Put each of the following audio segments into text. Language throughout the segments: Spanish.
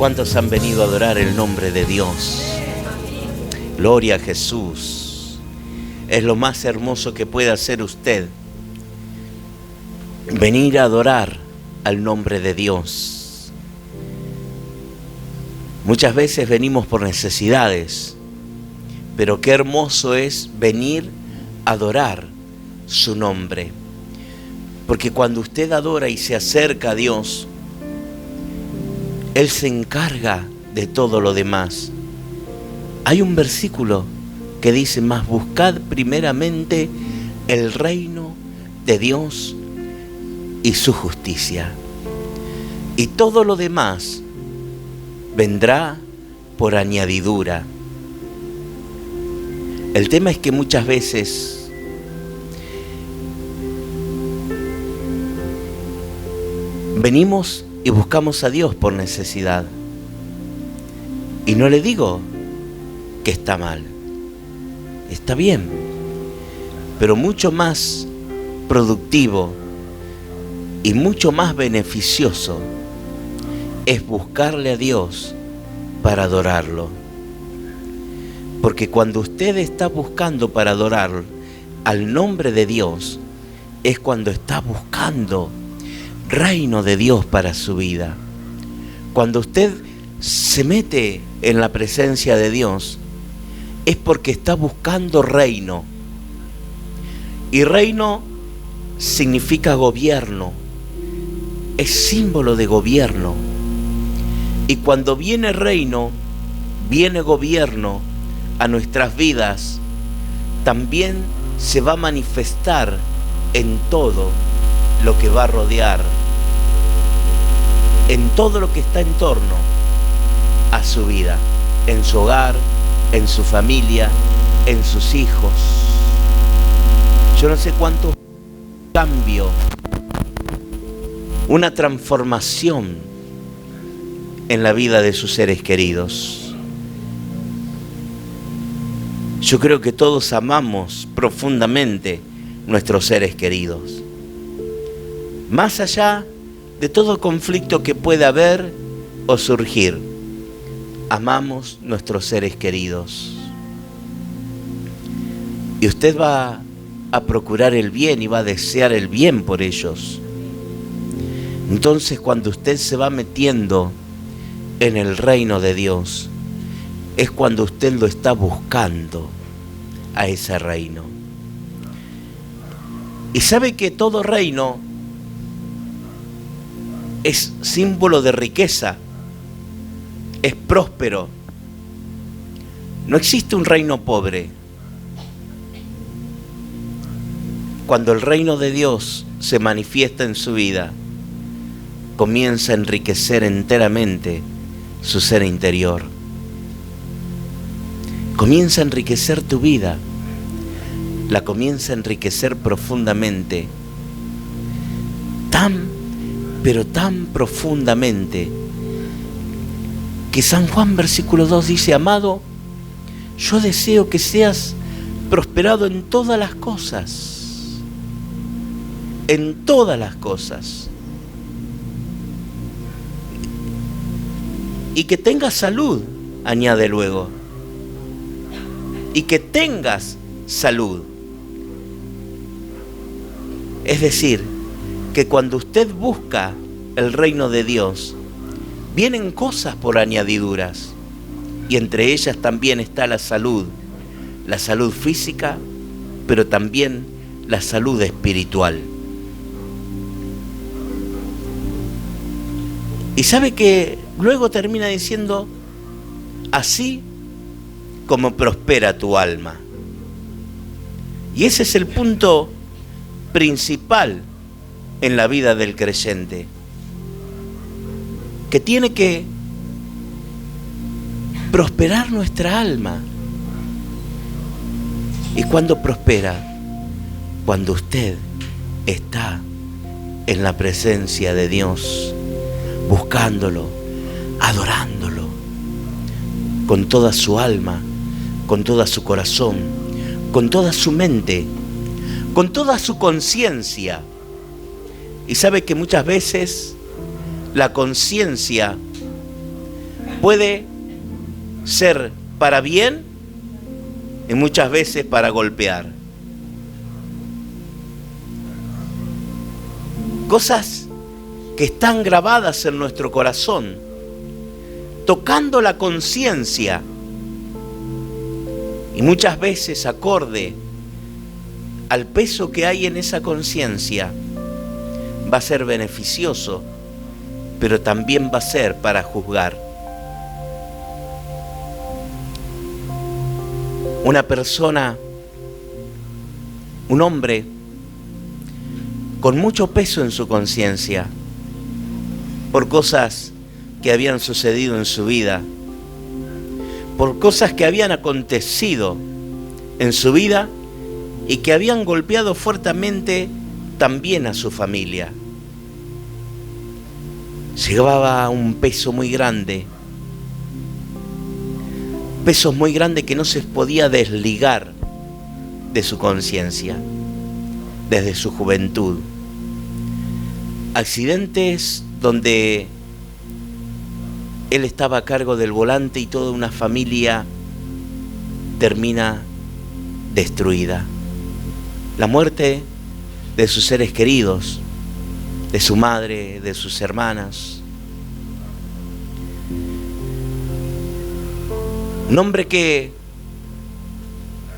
¿Cuántos han venido a adorar el nombre de Dios? Gloria a Jesús. Es lo más hermoso que puede hacer usted. Venir a adorar al nombre de Dios. Muchas veces venimos por necesidades, pero qué hermoso es venir a adorar su nombre. Porque cuando usted adora y se acerca a Dios, Él se encarga de todo lo demás. Hay un versículo que dice: mas buscad primeramente el reino de Dios y su justicia, y todo lo demás vendrá por añadidura. El tema es que muchas veces venimos y buscamos a Dios por necesidad. Y no le digo que está mal, está bien, pero mucho más productivo y mucho más beneficioso es buscarle a Dios para adorarlo. Porque cuando usted está buscando para adorar al nombre de Dios, es cuando está buscando reino de Dios para su vida. Cuando usted se mete en la presencia de Dios, es porque está buscando reino. Y reino significa gobierno, es símbolo de gobierno. Y cuando viene reino, viene gobierno a nuestras vidas, también se va a manifestar en todo lo que va a rodear, en todo lo que está en torno a su vida, en su hogar, en su familia, en sus hijos. Yo no sé cuánto cambio, una transformación en la vida de sus seres queridos. Yo creo que todos amamos profundamente nuestros seres queridos. Más allá de todo conflicto que pueda haber o surgir, amamos nuestros seres queridos. Y usted va a procurar el bien y va a desear el bien por ellos. Entonces, cuando usted se va metiendo en el reino de Dios, es cuando usted lo está buscando a ese reino. Y sabe que todo reino es símbolo de riqueza, es próspero. No existe un reino pobre. Cuando el reino de Dios se manifiesta en su vida, comienza a enriquecer enteramente su ser interior. Comienza a enriquecer tu vida, la comienza a enriquecer profundamente, pero tan profundamente, que San Juan versículo 2 dice: amado, yo deseo que seas prosperado en todas las cosas, en todas las cosas, y que tengas salud, añade luego, y que tengas salud. Es decir, que cuando usted busca el reino de Dios, vienen cosas por añadiduras, y entre ellas también está la salud física, pero también la salud espiritual. Y sabe que luego termina diciendo: así como prospera tu alma. Y ese es el punto principal en la vida del creyente, que tiene que prosperar nuestra alma. ¿Y cuándo prospera? Cuando usted está en la presencia de Dios, buscándolo, adorándolo, con toda su alma, con todo su corazón, con toda su mente, con toda su conciencia. Y sabe que muchas veces la conciencia puede ser para bien y muchas veces para golpear. Cosas que están grabadas en nuestro corazón, tocando la conciencia, y muchas veces acorde al peso que hay en esa conciencia, va a ser beneficioso, pero también va a ser para juzgar. Una persona, un hombre con mucho peso en su conciencia, por cosas que habían sucedido en su vida, por cosas que habían acontecido en su vida y que habían golpeado fuertemente también a su familia. Llevaba un peso muy grande, pesos muy grandes que no se podía desligar de su conciencia desde su juventud. Accidentes donde él estaba a cargo del volante y toda una familia termina destruida. La muerte de sus seres queridos, de su madre, de sus hermanas. Un hombre que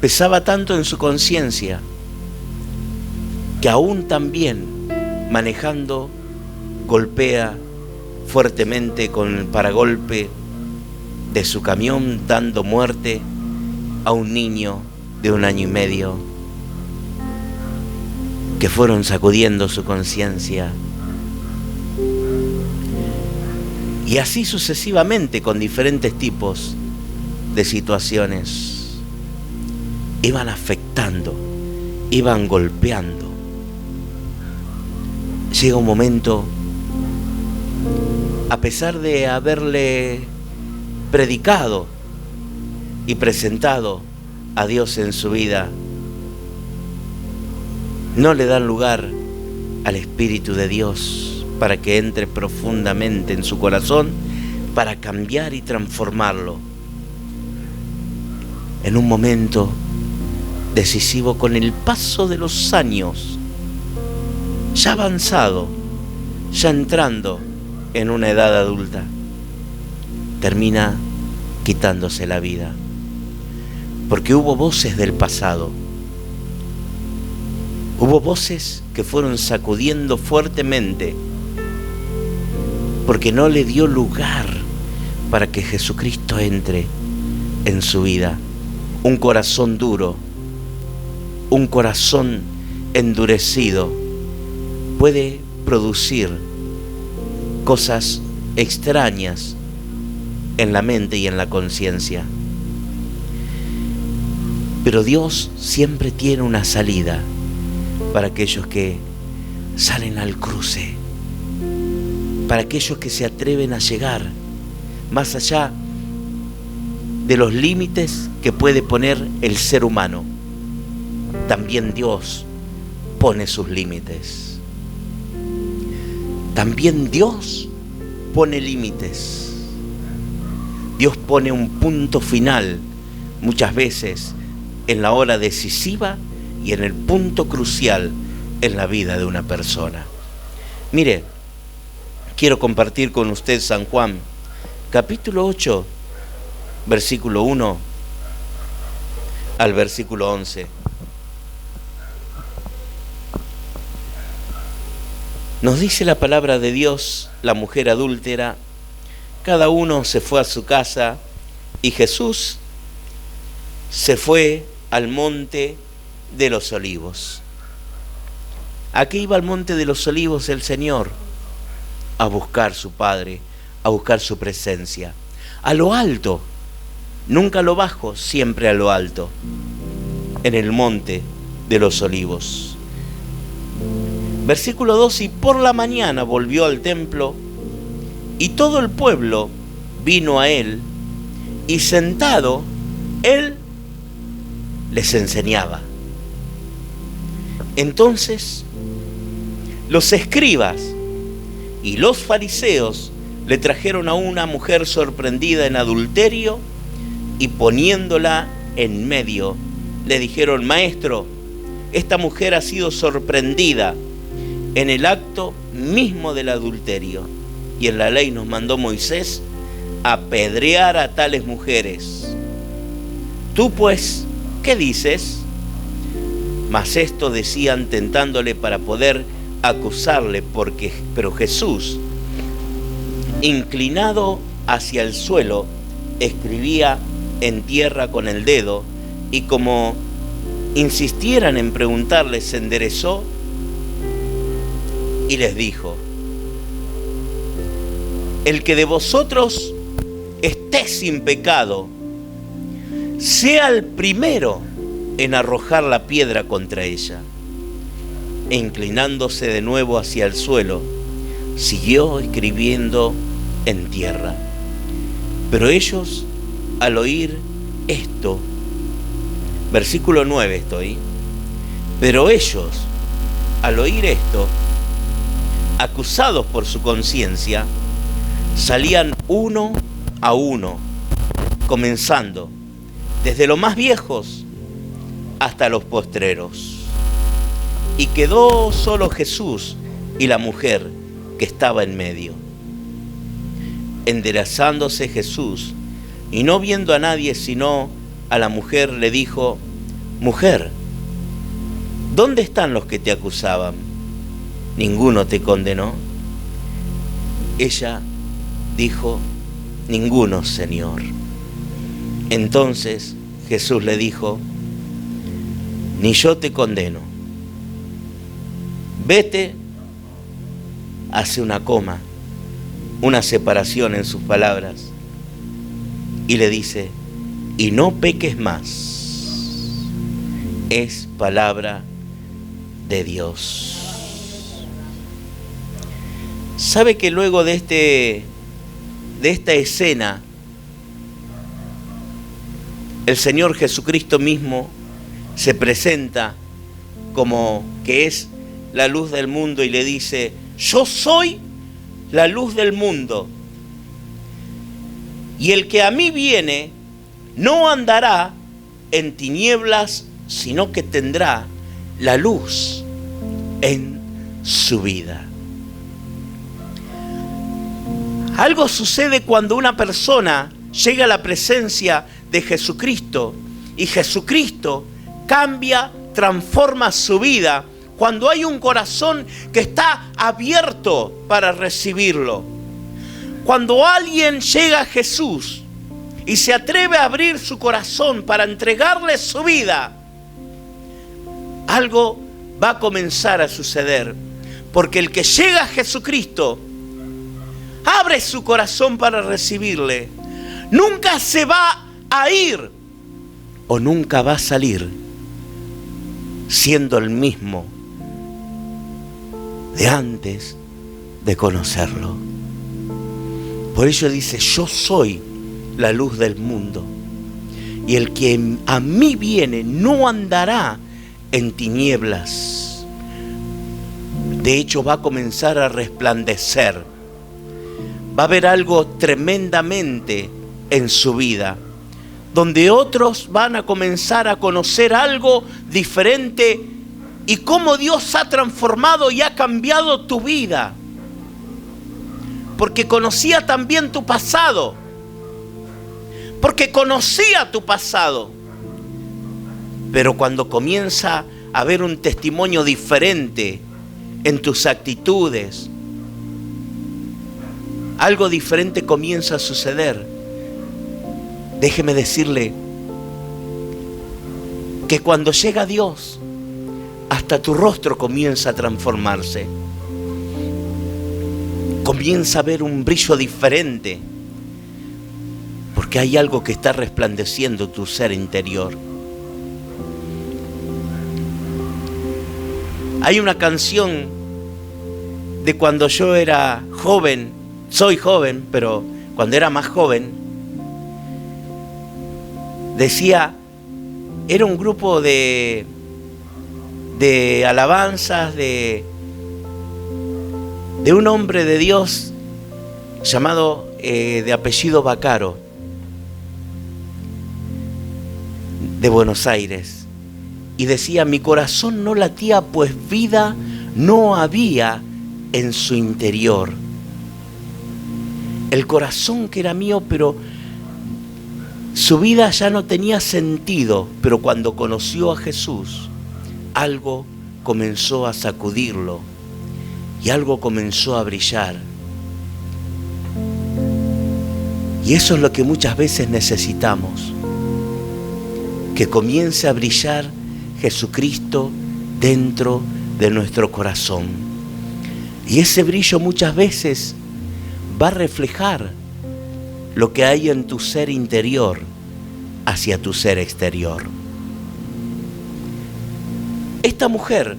pesaba tanto en su conciencia que aún también manejando golpea fuertemente con el paragolpe de su camión, dando muerte a un niño de 1 año y medio, que fueron sacudiendo su conciencia. Y así sucesivamente con diferentes tipos de situaciones. Iban afectando, iban golpeando. Llega un momento, a pesar de haberle predicado y presentado a Dios en su vida, no le dan lugar al Espíritu de Dios para que entre profundamente en su corazón, para cambiar y transformarlo. En un momento decisivo, con el paso de los años, ya avanzado, ya entrando en una edad adulta, termina quitándose la vida. Porque hubo voces del pasado, hubo voces que fueron sacudiendo fuertemente, porque no le dio lugar para que Jesucristo entre en su vida. Un corazón duro, un corazón endurecido, puede producir cosas extrañas en la mente y en la conciencia. Pero Dios siempre tiene una salida para aquellos que salen al cruce, para aquellos que se atreven a llegar más allá de los límites que puede poner el ser humano. También Dios pone sus límites. También Dios pone límites. Dios pone un punto final muchas veces en la hora decisiva y en el punto crucial en la vida de una persona. Mire, quiero compartir con usted San Juan, capítulo 8, versículo 1 al versículo 11. Nos dice la palabra de Dios: la mujer adúltera, cada uno se fue a su casa y Jesús se fue al monte de los olivos. ¿A qué iba al monte de los olivos el Señor? A buscar su Padre, a buscar su presencia. A lo alto, nunca a lo bajo, siempre a lo alto, en el monte de los olivos. Versículo 2: y por la mañana volvió al templo, y todo el pueblo vino a él, y sentado, él les enseñaba. Entonces, los escribas y los fariseos le trajeron a una mujer sorprendida en adulterio y poniéndola en medio, le dijeron: Maestro, esta mujer ha sido sorprendida en el acto mismo del adulterio, y en la ley nos mandó Moisés apedrear a tales mujeres. Tú pues, ¿qué dices? Mas esto decían tentándole para poder acusarle, pero Jesús, inclinado hacia el suelo, escribía en tierra con el dedo, y como insistieran en preguntarle, se enderezó y les dijo: el que de vosotros esté sin pecado, sea el primero en arrojar la piedra contra ella. E inclinándose de nuevo hacia el suelo, siguió escribiendo en tierra. Pero ellos, al oír esto, versículo 9 estoy, pero ellos, al oír esto, acusados por su conciencia, salían uno a uno, comenzando desde los más viejos hasta los postreros. Y quedó solo Jesús y la mujer que estaba en medio. Enderezándose Jesús, y no viendo a nadie sino a la mujer, le dijo: Mujer, ¿dónde están los que te acusaban? ¿Ninguno te condenó? Ella dijo: Ninguno, Señor. Entonces Jesús le dijo: Ni yo te condeno. Vete, hace una coma, una separación en sus palabras, y le dice: y no peques más. Es palabra de Dios. ¿Sabe que luego de esta escena, el Señor Jesucristo mismo se presenta como que es la luz del mundo y le dice: yo soy la luz del mundo, y el que a mí viene no andará en tinieblas, sino que tendrá la luz en su vida. Algo sucede cuando una persona llega a la presencia de Jesucristo y Jesucristo cambia, transforma su vida, cuando hay un corazón que está abierto para recibirlo. Cuando alguien llega a Jesús y se atreve a abrir su corazón para entregarle su vida, algo va a comenzar a suceder, porque el que llega a Jesucristo abre su corazón para recibirle, nunca se va a ir o nunca va a salir siendo el mismo de antes de conocerlo. Por ello dice: yo soy la luz del mundo, y el que a mí viene no andará en tinieblas. De hecho, va a comenzar a resplandecer. Va a haber algo tremendamente en su vida, donde otros van a comenzar a conocer algo diferente y cómo Dios ha transformado y ha cambiado tu vida. Porque conocía también tu pasado. Porque conocía tu pasado. Pero cuando comienza a haber un testimonio diferente en tus actitudes, algo diferente comienza a suceder. Déjeme decirle que cuando llega Dios, hasta tu rostro comienza a transformarse. Comienza a ver un brillo diferente, porque hay algo que está resplandeciendo tu ser interior. Hay una canción de cuando yo era joven, soy joven, pero cuando era más joven, decía, era un grupo de alabanzas de un hombre de Dios llamado de apellido Vaccaro, de Buenos Aires, y decía: mi corazón no latía, pues vida no había en su interior. El corazón que era mío, pero su vida ya no tenía sentido. Pero cuando conoció a Jesús, algo comenzó a sacudirlo y algo comenzó a brillar. Y eso es lo que muchas veces necesitamos, que comience a brillar Jesucristo dentro de nuestro corazón. Y ese brillo muchas veces va a reflejar lo que hay en tu ser interior hacia tu ser exterior. Esta mujer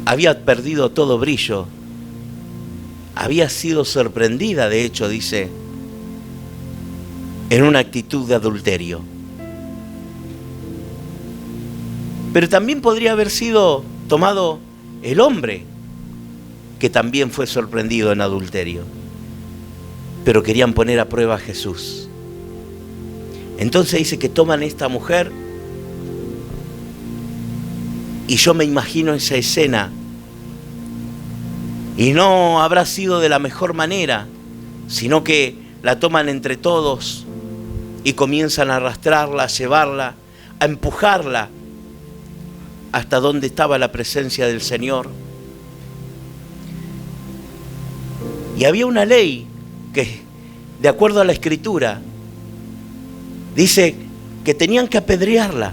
había perdido todo brillo, había sido sorprendida, de hecho, dice, en una actitud de adulterio. Pero también podría haber sido tomado el hombre, que también fue sorprendido en adulterio. Pero querían poner a prueba a Jesús. Entonces dice que toman a esta mujer, y yo me imagino esa escena, y no habrá sido de la mejor manera, sino que la toman entre todos y comienzan a arrastrarla, a llevarla, a empujarla hasta donde estaba la presencia del Señor. Y había una ley que, de acuerdo a la Escritura, dice que tenían que apedrearla.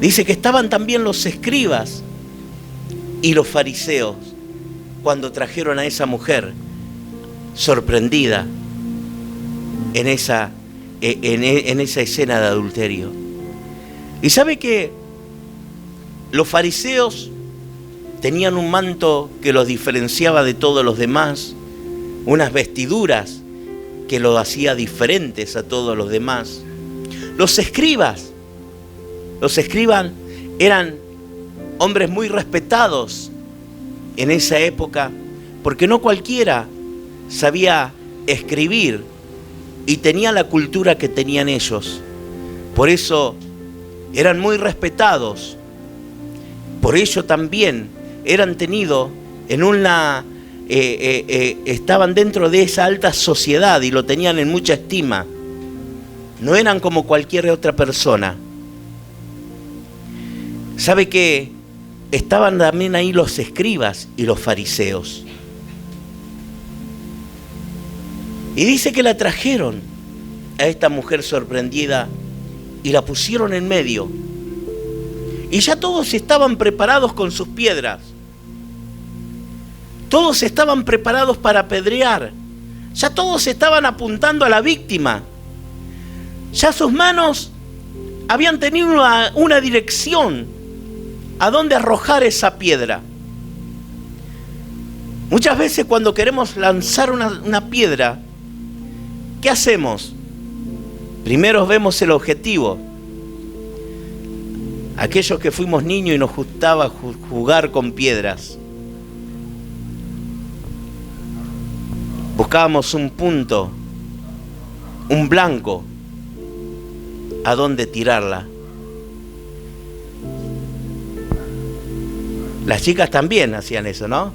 Dice que estaban también los escribas y los fariseos cuando trajeron a esa mujer sorprendida en esa escena de adulterio. Y sabe que los fariseos tenían un manto que los diferenciaba de todos los demás, unas vestiduras que los hacía diferentes a todos los demás. Los escribas eran hombres muy respetados en esa época, porque no cualquiera sabía escribir y tenía la cultura que tenían ellos. Por eso eran muy respetados. Por ello también eran tenidos en una... estaban dentro de esa alta sociedad y lo tenían en mucha estima. No eran como cualquier otra persona. ¿Sabe que estaban también ahí los escribas y los fariseos? Y dice que la trajeron a esta mujer sorprendida y la pusieron en medio. Y ya todos estaban preparados con sus piedras. Todos estaban preparados para apedrear. Ya todos estaban apuntando a la víctima. Ya sus manos habían tenido una dirección a dónde arrojar esa piedra. Muchas veces cuando queremos lanzar una piedra, ¿qué hacemos? Primero vemos el objetivo. Aquellos que fuimos niños y nos gustaba jugar con piedras, buscábamos un punto, un blanco, a dónde tirarla. Las chicas también hacían eso, ¿no?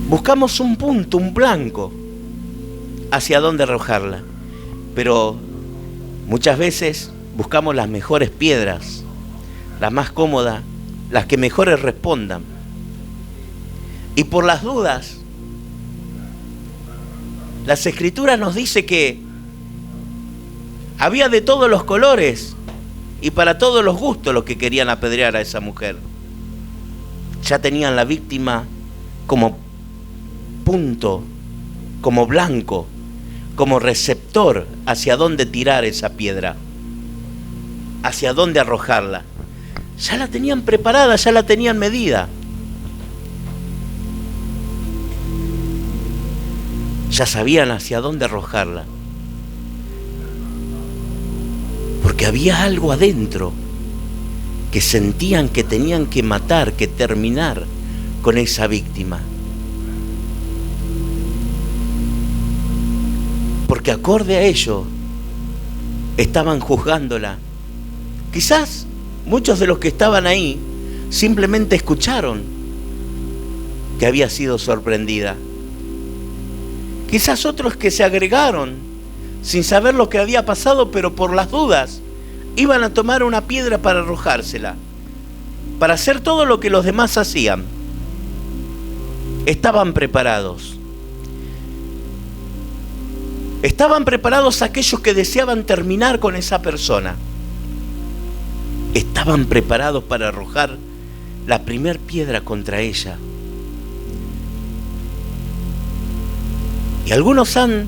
Buscamos un punto, un blanco, hacia dónde arrojarla. Pero muchas veces buscamos las mejores piedras, las más cómodas, las que mejores respondan. Y por las dudas, las Escrituras nos dice que había de todos los colores y para todos los gustos los que querían apedrear a esa mujer. Ya tenían la víctima como punto, como blanco, como receptor hacia dónde tirar esa piedra, hacia dónde arrojarla. Ya la tenían preparada, ya la tenían medida. Ya sabían hacia dónde arrojarla. Porque había algo adentro que sentían que tenían que matar, que terminar con esa víctima. Porque acorde a ello, estaban juzgándola. Quizás muchos de los que estaban ahí simplemente escucharon que había sido sorprendida. Quizás otros que se agregaron sin saber lo que había pasado, pero por las dudas iban a tomar una piedra para arrojársela, para hacer todo lo que los demás hacían. Estaban preparados. Estaban preparados aquellos que deseaban terminar con esa persona. Estaban preparados para arrojar la primer piedra contra ella. Y algunos han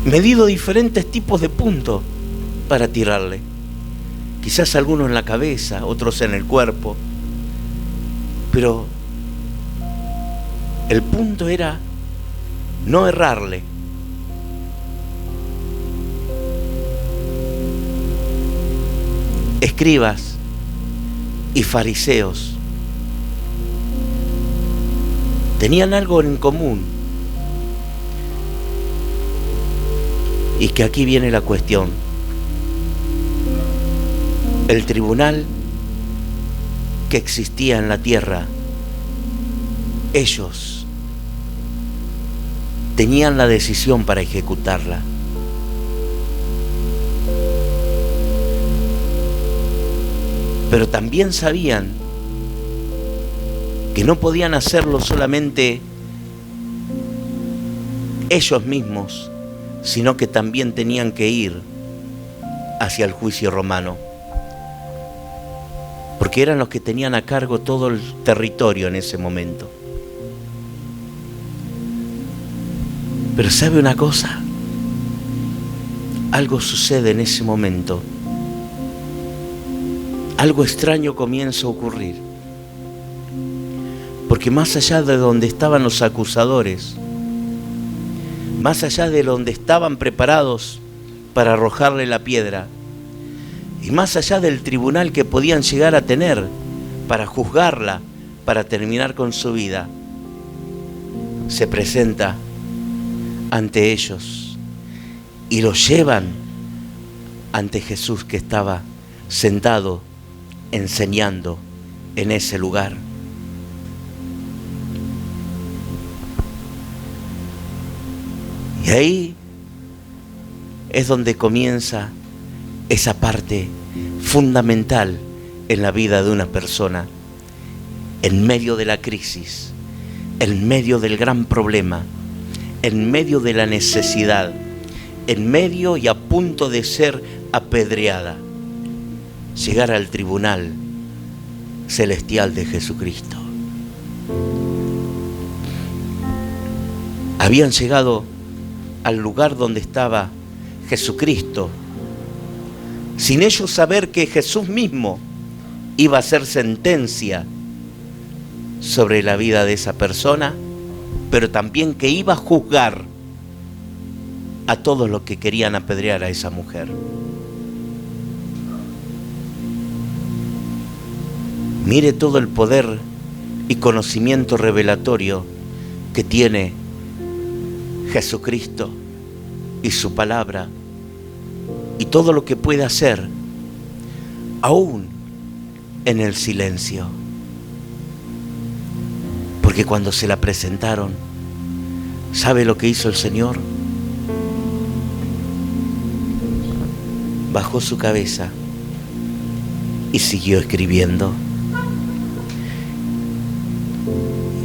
medido diferentes tipos de puntos para tirarle. Quizás algunos en la cabeza, otros en el cuerpo. Pero el punto era no errarle. Escribas y fariseos tenían algo en común. Y que aquí viene la cuestión. El tribunal que existía en la tierra, ellos tenían la decisión para ejecutarla. Pero también sabían que no podían hacerlo solamente ellos mismos, sino que también tenían que ir hacia el juicio romano, porque eran los que tenían a cargo todo el territorio en ese momento. Pero ¿sabe una cosa? Algo sucede en ese momento. Algo extraño comienza a ocurrir. Porque más allá de donde estaban los acusadores, más allá de donde estaban preparados para arrojarle la piedra, y más allá del tribunal que podían llegar a tener para juzgarla, para terminar con su vida, se presenta ante ellos y los llevan ante Jesús, que estaba sentado enseñando en ese lugar. Y ahí es donde comienza esa parte fundamental en la vida de una persona, en medio de la crisis, en medio del gran problema, en medio de la necesidad, en medio y a punto de ser apedreada, llegar al tribunal celestial de Jesucristo. Habían llegado al lugar donde estaba Jesucristo, sin ellos saber que Jesús mismo iba a hacer sentencia sobre la vida de esa persona, pero también que iba a juzgar a todos los que querían apedrear a esa mujer. Mire todo el poder y conocimiento revelatorio que tiene Jesucristo y su palabra, y todo lo que puede hacer, aún en el silencio. Porque cuando se la presentaron, ¿sabe lo que hizo el Señor? Bajó su cabeza y siguió escribiendo.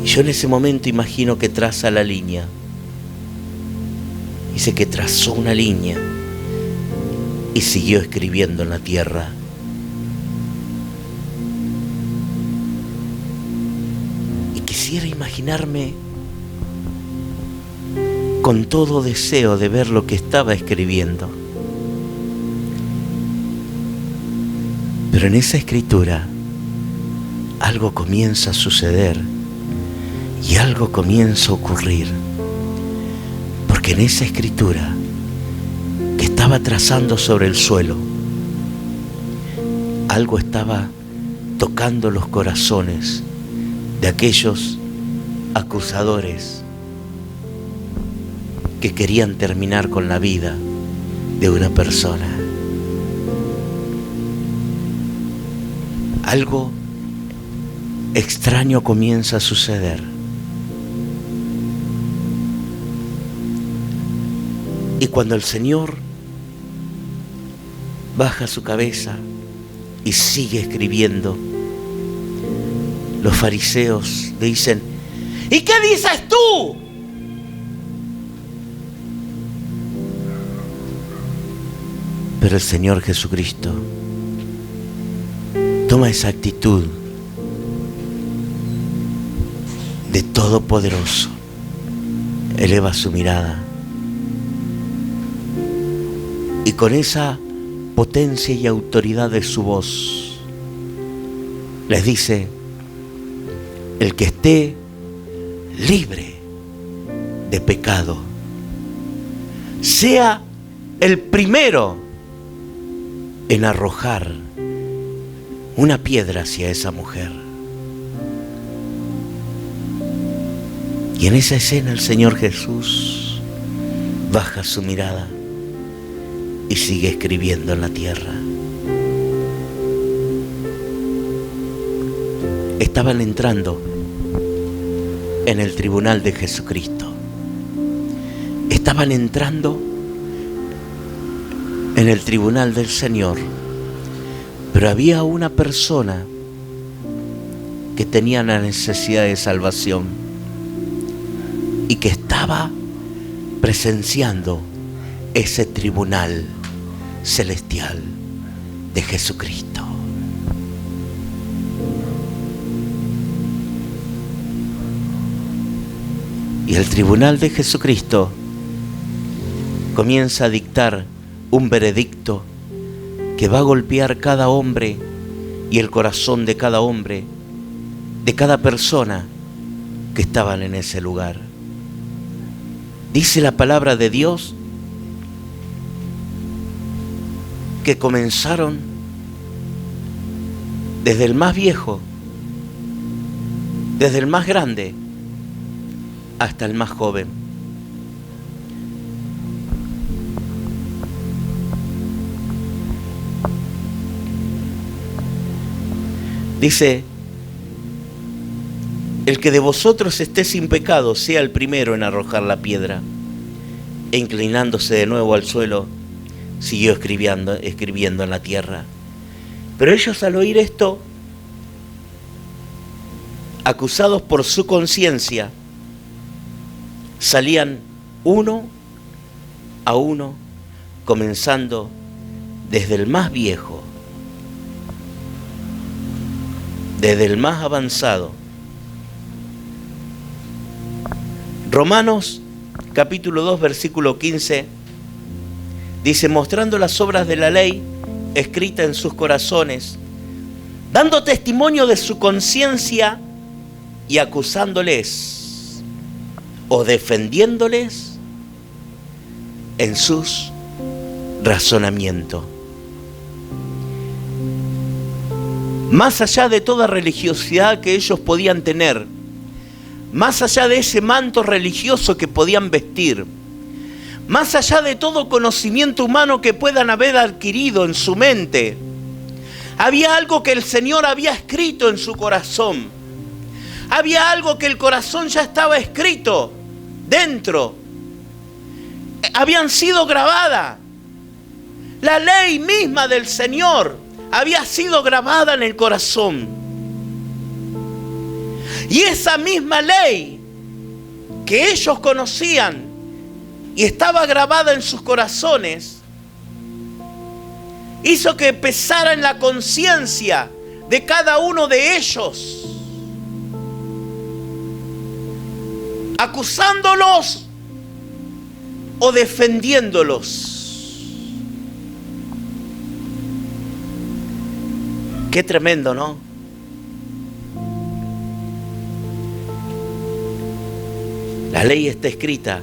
Yo en ese momento imagino que traza la línea. Dice que trazó una línea y siguió escribiendo en la tierra. Y quisiera imaginarme con todo deseo de ver lo que estaba escribiendo. Pero en esa escritura algo comienza a suceder y algo comienza a ocurrir. Porque en esa escritura que estaba trazando sobre el suelo, algo estaba tocando los corazones de aquellos acusadores que querían terminar con la vida de una persona. Algo extraño comienza a suceder. Y cuando el Señor baja su cabeza y sigue escribiendo, los fariseos le dicen: ¿y qué dices tú? Pero el Señor Jesucristo toma esa actitud de Todopoderoso, eleva su mirada y con esa potencia y autoridad de su voz les dice: el que esté libre de pecado, sea el primero en arrojar una piedra hacia esa mujer. Y en esa escena el Señor Jesús baja su mirada y sigue escribiendo en la tierra. Estaban entrando en el tribunal de Jesucristo. Estaban entrando en el tribunal del Señor. Pero había una persona que tenía la necesidad de salvación y que estaba presenciando ese tribunal celestial de Jesucristo. Y el tribunal de Jesucristo comienza a dictar un veredicto que va a golpear cada hombre y el corazón de cada hombre, de cada persona que estaban en ese lugar. Dice la palabra de Dios que comenzaron desde el más viejo, desde el más grande, hasta el más joven. Dice: el que de vosotros esté sin pecado sea el primero en arrojar la piedra. E inclinándose de nuevo al suelo, siguió escribiendo en la tierra. Pero ellos, al oír esto, acusados por su conciencia, salían uno a uno, comenzando desde el más viejo, desde el más avanzado. Romanos capítulo 2 versículo 15 dice: mostrando las obras de la ley escrita en sus corazones, dando testimonio de su conciencia y acusándoles o defendiéndoles en sus razonamientos. Más allá de toda religiosidad que ellos podían tener, más allá de ese manto religioso que podían vestir, más allá de todo conocimiento humano que puedan haber adquirido en su mente, había algo que el Señor había escrito en su corazón. Había algo que el corazón ya estaba escrito dentro. Habían sido grabadas. La ley misma del Señor había sido grabada en el corazón. Y esa misma ley que ellos conocían y estaba grabada en sus corazones, hizo que pesara en la conciencia de cada uno de ellos, acusándolos o defendiéndolos. Qué tremendo, ¿no? La ley está escrita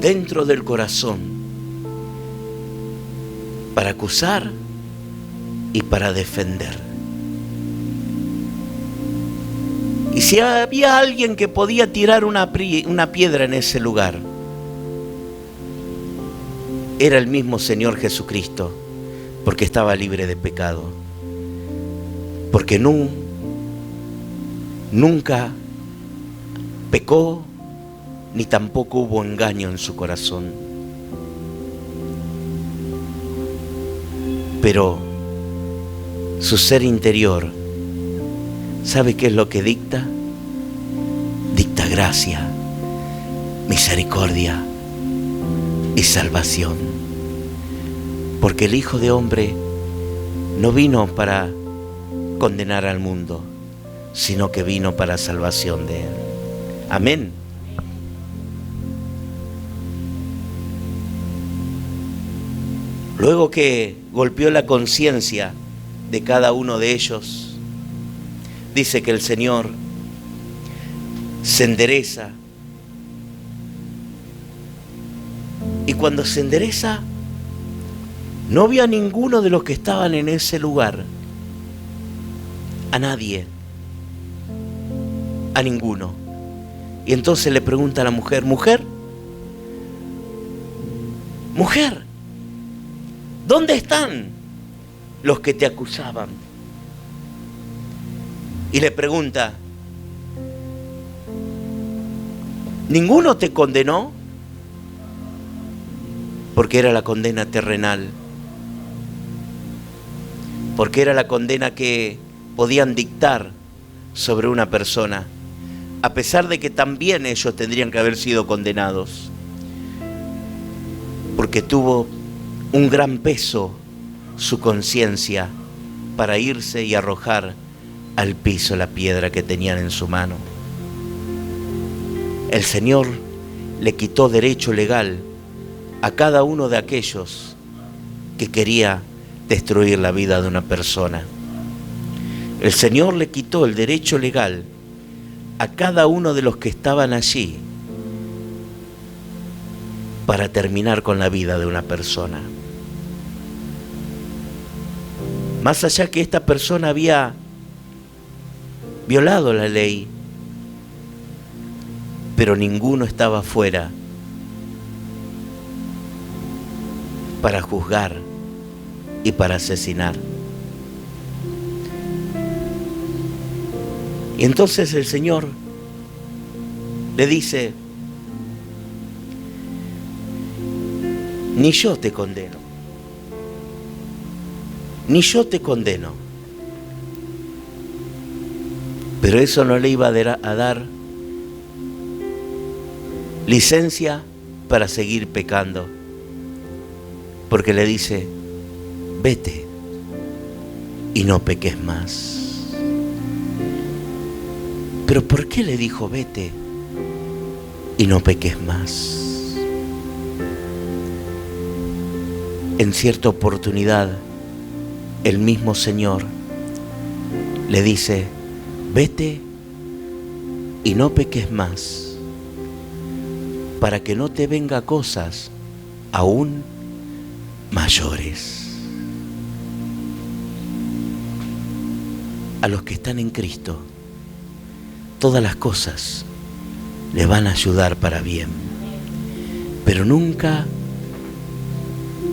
dentro del corazón para acusar y para defender. Y si había alguien que podía tirar una piedra en ese lugar, era el mismo Señor Jesucristo, porque estaba libre de pecado, porque nunca pecó, ni tampoco hubo engaño en su corazón. Pero su ser interior, ¿sabe qué es lo que dicta? Dicta gracia, misericordia y salvación. Porque el Hijo de Hombre no vino para condenar al mundo, sino que vino para salvación de él. Amén. Luego que golpeó la conciencia de cada uno de ellos, dice que el Señor se endereza. Y cuando se endereza, no vio a ninguno de los que estaban en ese lugar. A nadie. A ninguno. Y entonces le pregunta a la mujer: mujer, ¿dónde están los que te acusaban? Y le pregunta: ¿ninguno te condenó? Porque era la condena terrenal. Porque era la condena que podían dictar sobre una persona, a pesar de que también ellos tendrían que haber sido condenados, porque tuvo un gran peso su conciencia para irse y arrojar al piso la piedra que tenían en su mano. El Señor le quitó derecho legal a cada uno de aquellos que quería destruir la vida de una persona. El Señor le quitó el derecho legal a cada uno de los que estaban allí para terminar con la vida de una persona. Más allá que esta persona había violado la ley, pero ninguno estaba fuera para juzgar y para asesinar. Y entonces el Señor le dice: ni yo te condeno, ni yo te condeno. Pero eso no le iba a dar licencia para seguir pecando, porque le dice: vete y no peques más. ¿Pero por qué le dijo vete y no peques más? En cierta oportunidad, el mismo Señor le dice: vete y no peques más, para que no te venga cosas aún mayores. A los que están en Cristo, todas las cosas le van a ayudar para bien, pero nunca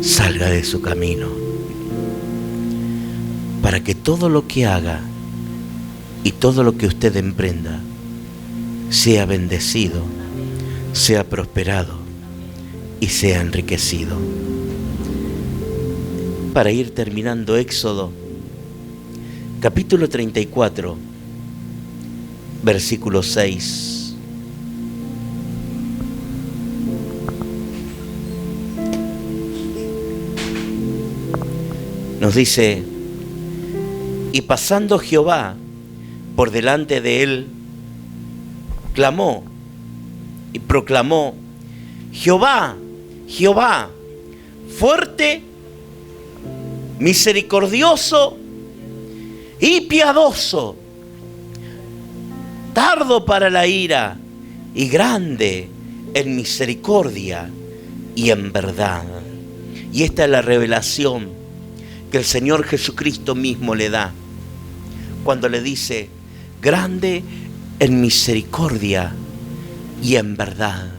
salga de su camino, para que todo lo que haga y todo lo que usted emprenda sea bendecido, sea prosperado y sea enriquecido. Para ir terminando, Éxodo capítulo 34, versículo 6. Nos dice: y pasando Jehová por delante de él, clamó y proclamó: Jehová, Jehová, fuerte, misericordioso y piadoso, tardo para la ira y grande en misericordia y en verdad. Y esta es la revelación que el Señor Jesucristo mismo le da, cuando le dice: grande en misericordia y en verdad.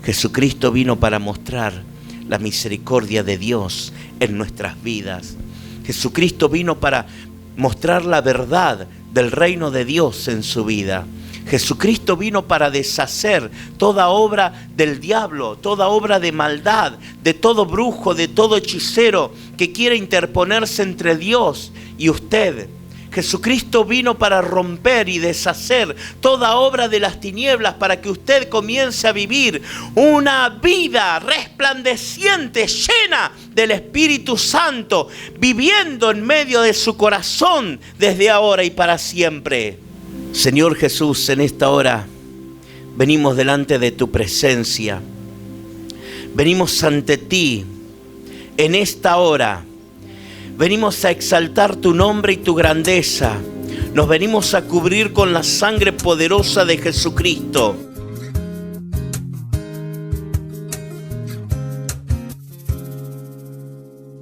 Jesucristo vino para mostrar la misericordia de Dios en nuestras vidas. Jesucristo vino para mostrar la verdad del reino de Dios en su vida. Jesucristo vino para deshacer toda obra del diablo, toda obra de maldad, de todo brujo, de todo hechicero que quiera interponerse entre Dios y usted. Jesucristo vino para romper y deshacer toda obra de las tinieblas, para que usted comience a vivir una vida resplandeciente, llena del Espíritu Santo, viviendo en medio de su corazón desde ahora y para siempre. Señor Jesús, en esta hora venimos delante de tu presencia. Venimos ante ti en esta hora. Venimos a exaltar tu nombre y tu grandeza. Nos venimos a cubrir con la sangre poderosa de Jesucristo.